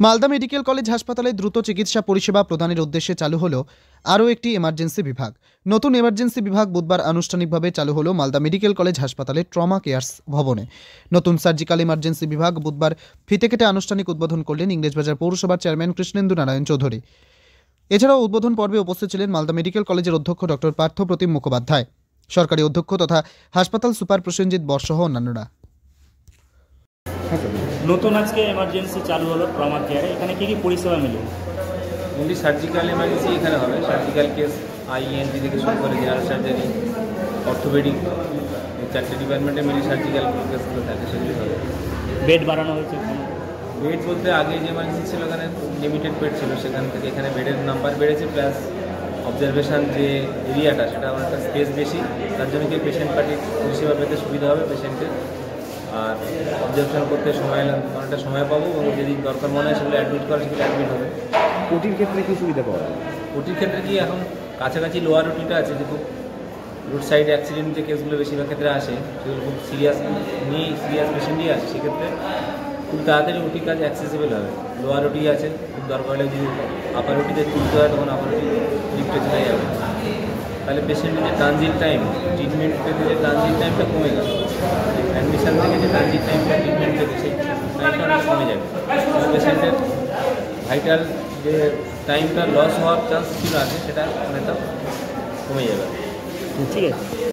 Malda medical college হাসপাতালে দ্রুত চিকিৎসা পরিষেবা প্রদানের উদ্দেশ্যে চালু হলো আরও একটি এমার্জেন্সি বিভাগ। নতুন এমার্জেন্সি বিভাগ বুধবার আনুষ্ঠানিকভাবে চালু হলো মালদা মেডিকেল কলেজ হাসপাতালে ট্রমা কেয়ার্স ভবনে। নতুন সার্জিক্যাল এমার্জেন্সি বিভাগ বুধবার ফিতে কেটে আনুষ্ঠানিক উদ্বোধন করলেন ইংরেজবাজার পৌরসভার চেয়ারম্যান কৃষ্ণেন্দু নারায়ণ চৌধুরী। এছাড়াও উদ্বোধন পর্বে উপস্থিত ছিলেন মালদা মেডিকেল কলেজের অধ্যক্ষ ডক্টর পার্থ প্রতিম মুখোপাধ্যায়, সরকারি অধ্যক্ষ তথা হাসপাতাল সুপার প্রসেনজিৎ বর্সহ অন্যান্যরা। নতুন আজকে এমার্জেন্সি চালু হলো ট্রমা কেয়ারে, এখানে কি কি পরিষেবা মিলে? মেনলি সার্জিক্যাল এমার্জেন্সি এখানে হবে। সার্জিক্যাল কেস, আইএনটি থেকে শুরু করে জেনারেল সার্জারি, অর্থোপেডিক, এই চারটে ডিপার্টমেন্টে মিলে সার্জিক্যাল কেসগুলো থাকে, সেগুলি হবে। বেড বাড়ানো হয়েছে? বেড বলতে আগে যে এমার্জেন্সি ছিল ওখানে লিমিটেড বেড ছিল, সেখান থেকে এখানে বেডের নাম্বার বেড়েছে, প্লাস অবজারভেশন যে এরিয়াটা সেটা অনেকটা স্পেস বেশি, তার জন্য কি পেশেন্ট পার্টির পরিষেবা পেতে সুবিধা হবে পেশেন্টের। আর অবজারভেশন করতে অনেকটা সময় পাবো, এবং যদি দরকার মনে হয় সেগুলো অ্যাডমিট করা, সেগুলো অ্যাডমিট হবে। ওটির ক্ষেত্রে কী সুবিধা পাওয়া যায়? ওটির ক্ষেত্রে কি এখন কাছাকাছি লোয়ার ওটিটা আছে, যে খুব রোড সাইড অ্যাক্সিডেন্ট যে কেসগুলো বেশিরভাগ ক্ষেত্রে আসে, সেগুলো খুব সিরিয়াস পেশেন্টই আসে, সেক্ষেত্রে খুব তাড়াতাড়ি ওটি কাজ অ্যাক্সেসিবল হবে। লোয়ার ওটি আছে, খুব দরকার হলে যদি আপার ওটিতে তুলতে হয় তখন আপার ওটি লিফটে চলে যাবে, তাহলে পেশেন্টের যে ট্রানজিট টাইম, ট্রিটমেন্ট পেতে যে ট্রানজিট টাইমটা কমে গেল, অ্যাডমিশন থেকে যে ট্রানজিট টাইমটা ট্রিটমেন্ট পেতে সেই টাইমটা অনেক কমে যাবে। পেশেন্টের ভাইটাল যে টাইমটা লস হওয়ার চান্স ছিল আগে, সেটা অনেকটা কমে যাবে। ঠিক আছে।